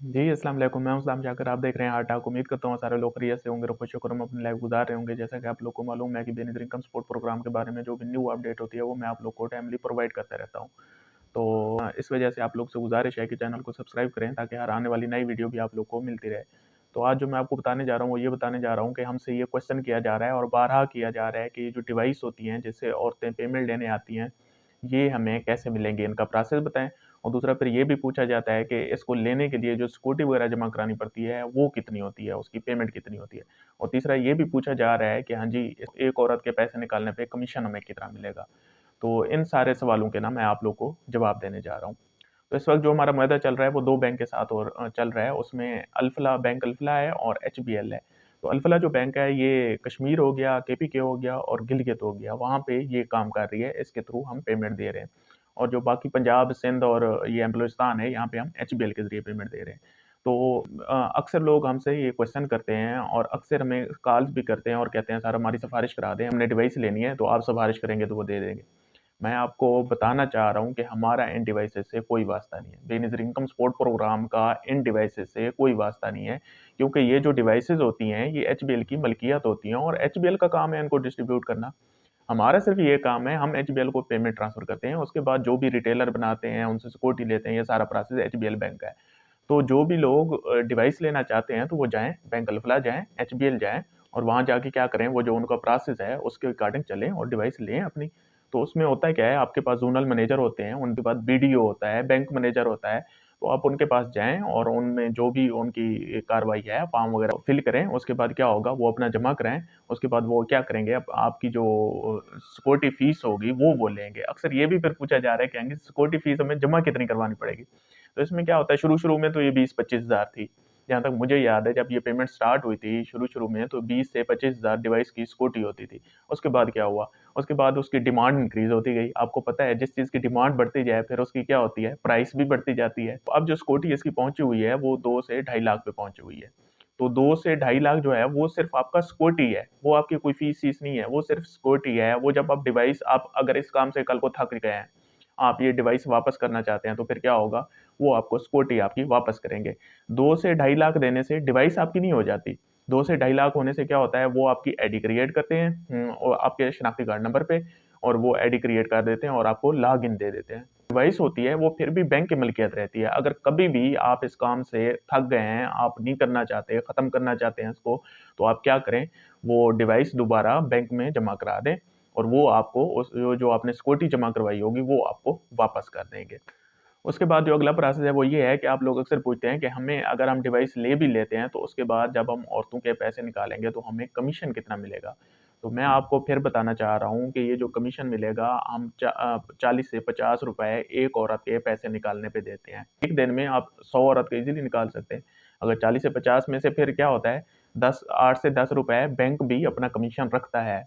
जी, अस्सलाम वालेकुम। मैं हूं इस्लाम जाकर, आप देख रहे हैं हार्ट टॉक। उम्मीद करता हूँ सारे लोग खैरियत से होंगे और खुश-व-खुर्रम अपनी लाइफ गुजार रहे होंगे। जैसा कि आप लोग को मालूम है कि बेनिफिट इनकम सपोर्ट प्रोग्राम के बारे में जो भी न्यू अपडेट होती है, वो मैं आप लोग को टाइमली प्रोवाइड करता रहता हूँ। तो इस वजह से आप लोग से गुज़ारिश है कि चैनल को सब्सक्राइब करें ताकि हर आने वाली नई वीडियो भी आप लोग को मिलती रहे। तो आज जो मैं आपको बताने जा रहा हूँ, वो ये बताने जा रहा हूँ कि हमसे ये क्वेश्चन किया जा रहा है और बारहा किया जा रहा है कि ये जो डिवाइस होती हैं, जिससे औरतें पेमेंट लेने आती हैं, ये हमें कैसे मिलेंगे? इनका प्रोसेस बताएँ। और दूसरा फिर ये भी पूछा जाता है कि इसको लेने के लिए जो सिक्योरिटी वगैरह जमा करानी पड़ती है, वो कितनी होती है? उसकी पेमेंट कितनी होती है? और तीसरा ये भी पूछा जा रहा है कि हाँ जी, एक औरत के पैसे निकालने पे कमीशन हमें कितना मिलेगा? तो इन सारे सवालों के ना मैं आप लोग को जवाब देने जा रहा हूँ। तो इस वक़्त जो हमारा मुआहदा चल रहा है वो 2 बैंक के साथ और चल रहा है। उसमें अल्फ़ला है और एचबीएल है। तो अल्फ़ला जो बैंक है ये कश्मीर हो गया, केपीके हो गया और गिलगित हो गया, वहाँ पे ये काम कर रही है। इसके थ्रू हम पेमेंट दे रहे हैं। और जो बाकी पंजाब, सिंध और ये बलूचिस्तान है, यहाँ पे हम एचबीएल के ज़रिए पेमेंट दे रहे हैं। तो अक्सर लोग हमसे ये क्वेश्चन करते हैं और अक्सर हमें कॉल्स भी करते हैं और कहते हैं सर हमारी सिफ़ारिश करा दें, हमने डिवाइस लेनी है तो आप सिफ़ारिश करेंगे तो वो दे देंगे। मैं आपको बताना चाह रहा हूँ कि हमारा इन डिवाइसेज़ से कोई वास्ता नहीं है। बेनज़ीर इनकम सपोर्ट प्रोग्राम का इन डिवाइसेज़ से कोई वास्ता नहीं है, क्योंकि ये जो डिवाइसेज़ होती हैं, ये एचबीएल की मलकियत होती हैं और एचबीएल का काम है इनको डिस्ट्रीब्यूट करना। हमारा सिर्फ़ ये काम है, हम एचबीएल को पेमेंट ट्रांसफ़र करते हैं, उसके बाद जो भी रिटेलर बनाते हैं, उनसे सिक्योरिटी लेते हैं, ये सारा प्रोसेस एचबीएल बैंक का है। तो जो भी लोग डिवाइस लेना चाहते हैं, तो वो जाएँ, बैंक अल्फ़ला जाएँ, एचबीएल जाएँ और वहाँ जाके क्या करें, वो जो उनका प्रोसेस है, उसके अकॉर्डिंग चलें और डिवाइस लें अपनी। तो उसमें होता क्या है, आपके पास ज़ोनल मैनेजर होते हैं, उनके बाद बीडीओ होता है, बैंक मैनेजर होता है, तो आप उनके पास जाएँ और उनमें जो भी उनकी कार्रवाई है, फॉर्म वगैरह फिल करें। उसके बाद क्या होगा, वो अपना जमा कराएँ, उसके बाद वो क्या करेंगे, अब आपकी जो सिक्योरिटी फ़ीस होगी, वो लेंगे। अक्सर ये भी फिर पूछा जा रहा है, कहेंगे सिक्योरिटी फ़ीस हमें जमा कितनी करवानी पड़ेगी? तो इसमें क्या होता है, शुरू-शुरू में तो ये 20-25 हज़ार थी। जहाँ तक मुझे याद है, जब ये पेमेंट स्टार्ट हुई थी शुरू-शुरू में, तो 20 से 25 हज़ार डिवाइस की सिक्योरिटी होती थी। उसके बाद क्या हुआ? उसके बाद उसकी डिमांड इंक्रीज़ होती गई। आपको पता है जिस चीज़ की डिमांड बढ़ती जाए फिर उसकी क्या होती है, प्राइस भी बढ़ती जाती है। तो अब जो सिक्योरिटी इसकी पहुँची हुई है वो 2 से ढाई लाख पे पहुँची हुई है। तो 2 से ढाई लाख जो है वो सिर्फ़ आपका सिक्योरिटी है, वो आपकी कोई फ़ीस-वीस नहीं है, वो सिर्फ़ सिक्योरिटी है। वो जब आप डिवाइस आप अगर इस काम से कल को थक गए हैं, आप ये डिवाइस वापस करना चाहते हैं, तो फिर क्या होगा, वो आपको सिक्योरिटी आपकी वापस करेंगे। 2 से ढाई लाख देने से डिवाइस आपकी नहीं हो जाती। 2 से ढाई लाख होने से क्या होता है, वो आपकी आईडी क्रिएट करते हैं और आपके शनाख्ती कार्ड नंबर पे और वो आईडी क्रिएट कर देते हैं और आपको लॉगिन दे देते हैं। डिवाइस होती है, वो फिर भी बैंक की मिल्कियत रहती है। अगर कभी भी आप इस काम से थक गए हैं, आप नहीं करना चाहते, खत्म करना चाहते हैं इसको, तो आप क्या करें, वो डिवाइस दोबारा बैंक में जमा करा दें और वो आपको उस जो आपने सिक्योरिटी जमा करवाई होगी, वो आपको वापस कर देंगे। उसके बाद जो अगला प्रोसेस है वो ये है कि आप लोग अक्सर पूछते हैं कि हमें अगर हम डिवाइस ले भी लेते हैं तो उसके बाद जब हम औरतों के पैसे निकालेंगे तो हमें कमीशन कितना मिलेगा? तो मैं आपको फिर बताना चाह रहा हूँ कि ये जो कमीशन मिलेगा हम 40 से ₹50 एक औरत के पैसे निकालने पे देते हैं। एक दिन में आप 100 औरत के ईज़िली निकाल सकते हैं। अगर 40 से 50 में से फिर क्या होता है 10 8 से ₹10 बैंक भी अपना कमीशन रखता है।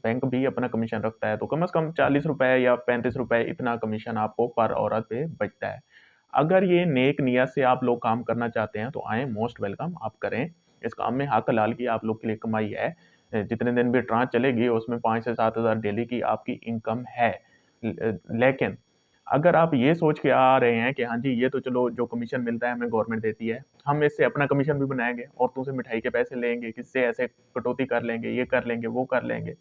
बैंक भी अपना कमीशन रखता है, तो कम से कम ₹40 या ₹35 इतना कमीशन आपको पर औरत पे बचता है। अगर ये नेक नियत से आप लोग काम करना चाहते हैं, तो आएँ मोस्ट वेलकम आप करें। इस काम में हक हलाल की आप लोग के लिए कमाई है। जितने दिन भी ट्रांस चलेगी उसमें 5 से 7 हज़ार डेली की आपकी इनकम है। लेकिन अगर आप ये सोच के आ रहे हैं कि हाँ जी, ये तो चलो जो कमीशन मिलता है हमें गवर्नमेंट देती है, हम इससे अपना कमीशन भी बनाएँगे, औरतों से मिठाई के पैसे लेंगे, किससे ऐसे कटौती कर लेंगे, ये कर लेंगे, वो कर लेंगे।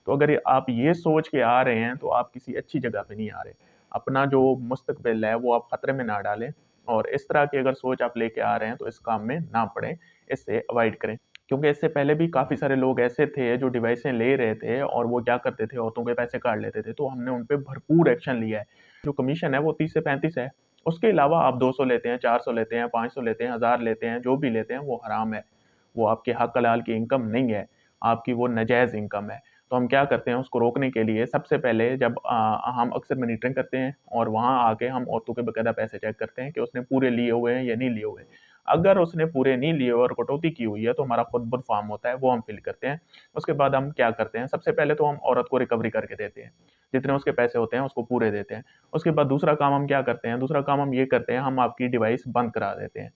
तो अगर आप ये सोच के आ रहे हैं, तो आप किसी अच्छी जगह पे नहीं आ रहे। अपना जो मुस्तकबिल है, वो आप खतरे में ना डालें और इस तरह की अगर सोच आप लेके आ रहे हैं, तो इस काम में ना पड़ें, इससे अवॉइड करें। क्योंकि इससे पहले भी काफ़ी सारे लोग ऐसे थे, जो डिवाइसें ले रहे थे और वो क्या करते थे, औरतों के पैसे काट लेते थे, तो हमने उन पे भरपूर एक्शन लिया है। जो कमीशन है, वो 30 से 35 है। उसके अलावा आप 200 लेते हैं, 400 लेते हैं, 500 लेते हैं, 1000 लेते हैं, जो भी लेते हैं, वो हराम है। वो आपके हक हलाल की इनकम नहीं है, आपकी वो नाजायज़ इनकम है। तो हम क्या करते हैं उसको रोकने के लिए सबसे पहले जब हम अक्सर मॉनिटरिंग करते हैं और वहाँ आके हम औरतों के बाकायदा पैसे चेक करते हैं कि उसने पूरे लिए हुए हैं या नहीं लिए हुए। अगर उसने पूरे नहीं लिए हुए और कटौती की हुई है तो हमारा खुद ब फॉर्म होता है वो हम फिल करते हैं। उसके बाद हम क्या करते हैं सबसे पहले तो हम औरत को रिकवरी करके देते हैं। जितने उसके पैसे होते हैं उसको पूरे देते हैं। उसके बाद दूसरा काम हम क्या करते हैं, दूसरा काम हम ये करते हैं हम आपकी डिवाइस बंद करा देते हैं।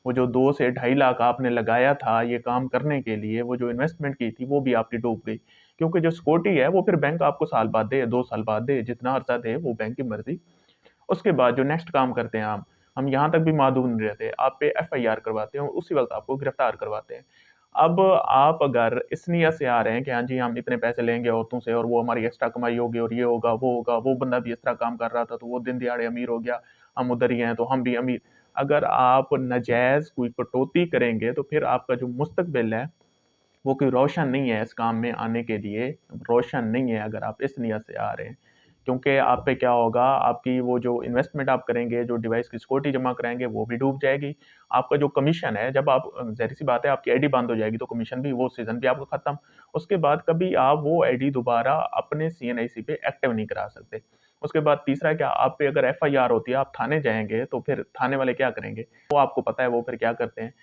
वो जो 2 से ढाई लाख आपने लगाया था ये काम करने के लिए, वो जो इन्वेस्टमेंट की थी वो भी आपकी डूब गई। क्योंकि जो सिक्योरिटी है वो फिर बैंक आपको साल बाद दे, 2 साल बाद दे, जितना अरसा दे वो बैंक की मर्ज़ी। उसके बाद जो नेक्स्ट काम करते हैं हम, हम यहाँ तक भी मासूम नहीं रहते, आप पे एफआईआर करवाते हैं और उसी वक़्त आपको गिरफ्तार करवाते हैं। अब आप अगर इस नियत से आ रहे हैं कि हाँ जी, हम इतने पैसे लेंगे औरतों से और वो हमारी एक्स्ट्रा कमाई होगी और ये होगा, वो बंदा भी इस तरह काम कर रहा था तो वो दिन दिहाड़े अमीर हो गया, हम उधर ही हैं तो हम भी अमीर। अगर आप नाजायज़ कोई कटौती करेंगे तो फिर आपका जो मुस्तकबिल है, वो कोई रोशन नहीं है इस काम में आने के लिए, रोशन नहीं है अगर आप इस नियत से आ रहे हैं। क्योंकि आप पे क्या होगा, आपकी वो जो इन्वेस्टमेंट आप करेंगे, जो डिवाइस की सिक्योरिटी जमा कराएँगे, वो भी डूब जाएगी। आपका जो कमीशन है, जब आप ज़ाहिर-सी बात है आपकी आईडी बंद हो जाएगी, तो कमीशन भी वो सीज़न भी आपका खत्म। उसके बाद कभी आप वो आईडी दोबारा अपने सीएनआईसी पे एक्टिव नहीं करा सकते। उसके बाद तीसरा क्या, आप पे अगर एफआईआर होती है, आप थाने जाएँगे, तो फिर थाने वाले क्या करेंगे? वो आपको पता है वो फिर क्या करते हैं।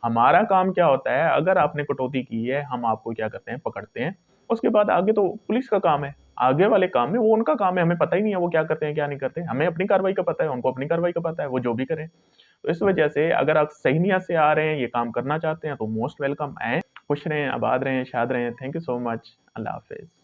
हमारा काम क्या होता है, अगर आपने कटौती की है, हम आपको क्या करते हैं, पकड़ते हैं। उसके बाद आगे तो पुलिस का काम है। आगे वाले काम में वो उनका काम है, हमें पता ही नहीं है वो क्या करते हैं, क्या नहीं करते। हमें अपनी कार्रवाई का पता है, उनको अपनी कार्रवाई का पता है, वो जो भी करें। तो इस वजह से अगर आप सही नियत से आ रहे हैं, ये काम करना चाहते हैं, तो मोस्ट वेलकम आएँ, खुश रहें, आबाद रहें, शाद रहें। Thank you so much. Allah हाफ़िज़।